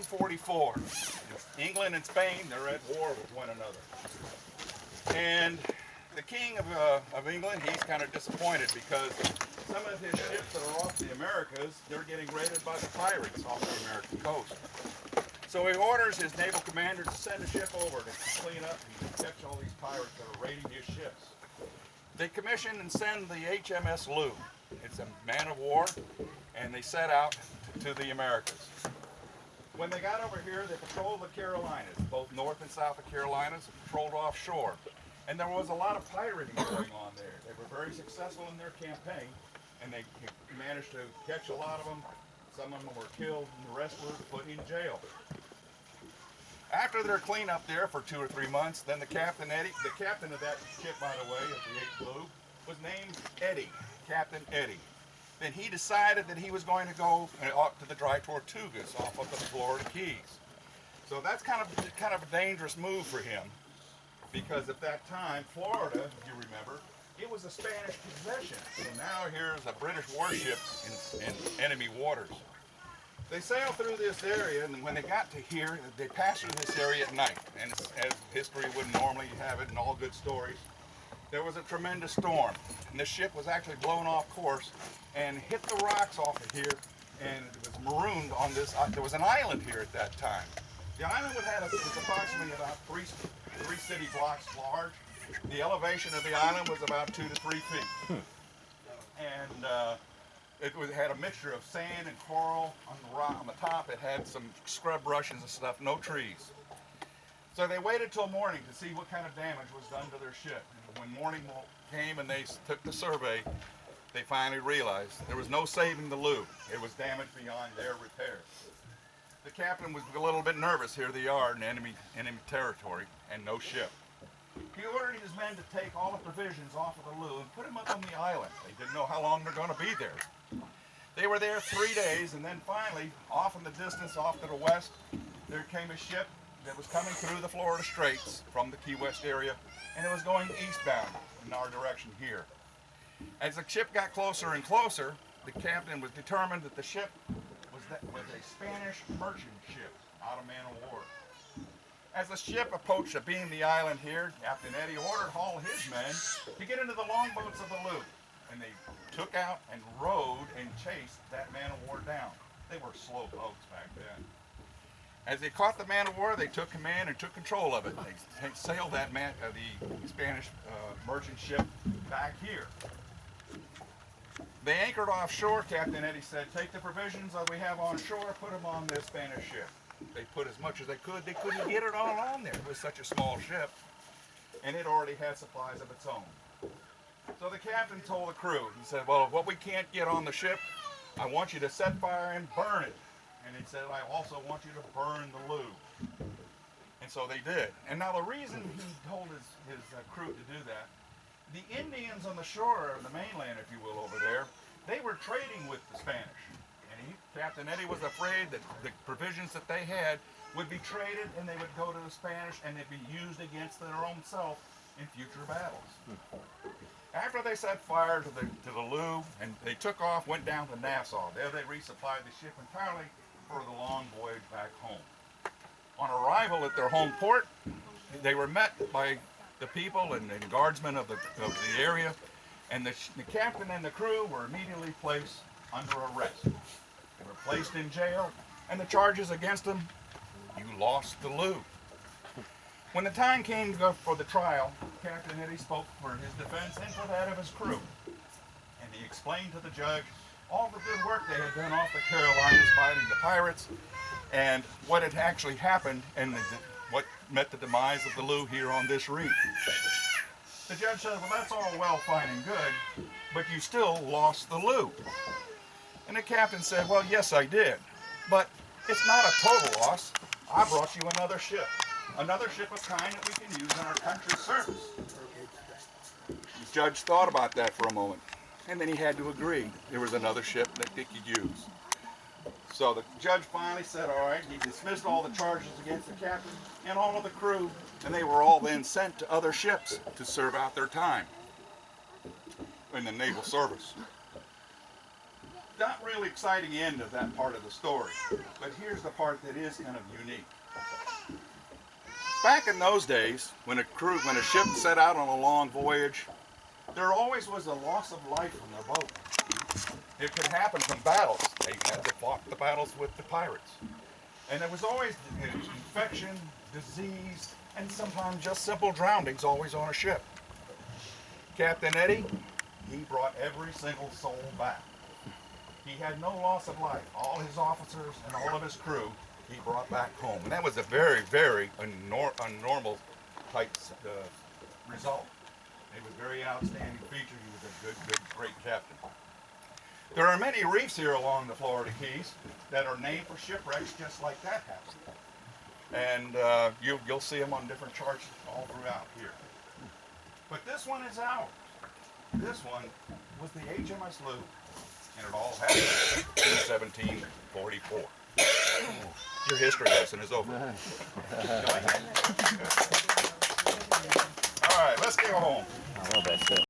1644. England and Spain, they're at war with one another. And the king of England, he's kind of disappointed because some of his ships that are off the Americas, they're getting raided by the pirates off the American coast. So he orders his naval commander to send a ship over to clean up and catch all these pirates that are raiding his ships. They commission and send the HMS Looe. It's a man of war, and they set out to the Americas. When they got over here, they patrolled the Carolinas, both North and South of Carolinas, and patrolled offshore. And there was a lot of pirating going on there. They were very successful in their campaign, and they managed to catch a lot of them. Some of them were killed, and the rest were put in jail. After their cleanup there for 2 or 3 months, then the captain of that ship, by the way, of the Looe, was named Eddie, Captain Eddie. Then he decided that he was going to go up to the Dry Tortugas off of the Florida Keys. So that's kind of a dangerous move for him, because at that time, Florida, if you remember, it was a Spanish possession. So now here's a British warship in enemy waters. They sailed through this area, and when they got to here, they passed through this area at night. And as history would normally have it in all good stories, there was a tremendous storm, and the ship was actually blown off course and hit the rocks off of here, and it was marooned on this. There was an island here at that time. The island was approximately about three city blocks large. The elevation of the island was about 2 to 3 feet, and it had a mixture of sand and coral on the rock on the top. It had some scrub rushes and stuff, no trees. So they waited till morning to see what kind of damage was done to their ship. And when morning came and they took the survey, they finally realized there was no saving the Looe. It was damaged beyond their repair. The captain was a little bit nervous. Here they are in enemy territory and no ship. He ordered his men to take all the provisions off of the Looe and put them up on the island. They didn't know how long they're going to be there. They were there 3 days, and then finally, off in the distance, off to the west, there came a ship that was coming through the Florida Straits from the Key West area, and it was going eastbound in our direction here. As the ship got closer and closer, the captain was determined that the ship was a Spanish merchant ship, not a man of war. As the ship approached the island here, Captain Eddie ordered all his men to get into the longboats of the Looe, and they took out and rowed and chased that man of war down. They were slow boats back then. As they caught the man of war, they took command and took control of it. They sailed the Spanish merchant ship back here. They anchored offshore. Captain Eddie said, "Take the provisions that we have on shore, put them on this Spanish ship." They put as much as they could. They couldn't get it all on there. It was such a small ship, and it already had supplies of its own. So the captain told the crew, he said, "Well, what we can't get on the ship, I want you to set fire and burn it." And he said, "I also want you to burn the Looe." And so they did. And now the reason he told his crew to do that, the Indians on the shore of the mainland, if you will, over there, they were trading with the Spanish. And Captain Eddie was afraid that the provisions that they had would be traded, and they would go to the Spanish, and they'd be used against their own self in future battles. After they set fire to the Looe, and they took off, went down to Nassau. There they resupplied the ship entirely for the long voyage back home. On arrival at their home port, they were met by the people and the guardsmen of the area, and the captain and the crew were immediately placed under arrest. They were placed in jail, and the charges against them: you lost the Looe. When the time came to go for the trial, Captain Eddie spoke for his defense and for that of his crew. And he explained to the judge all the good work they had done off the Carolinas fighting the pirates, and what had actually happened, and what met the demise of the Looe here on this reef. The judge said, "Well, that's all well, fine and good, but you still lost the Looe." And the captain said, "Well, yes, I did, but it's not a total loss. I brought you another ship of kind that we can use in our country's service." The judge thought about that for a moment, and then he had to agree. There was another ship that he could use. So the judge finally said, all right, he dismissed all the charges against the captain and all of the crew, and they were all then sent to other ships to serve out their time in the naval service. not really exciting end of that part of the story. But here's the part that is kind of unique. Back in those days, when a ship set out on a long voyage, there always was a loss of life on their boat. It could happen from battles. They had to fight the battles with the pirates. And there was always infection, disease, and sometimes just simple drownings always on a ship. Captain Eddie, he brought every single soul back. He had no loss of life. All his officers and all of his crew, he brought back home. And that was a very, very unnormal type result. It was a very outstanding feature. He was a good, great captain. There are many reefs here along the Florida Keys that are named for shipwrecks just like that happened. And you'll see them on different charts all throughout here. But this one is ours. This one was the HMS Looe, and it all happened in 1744. Your history lesson is over. All right, let's go home.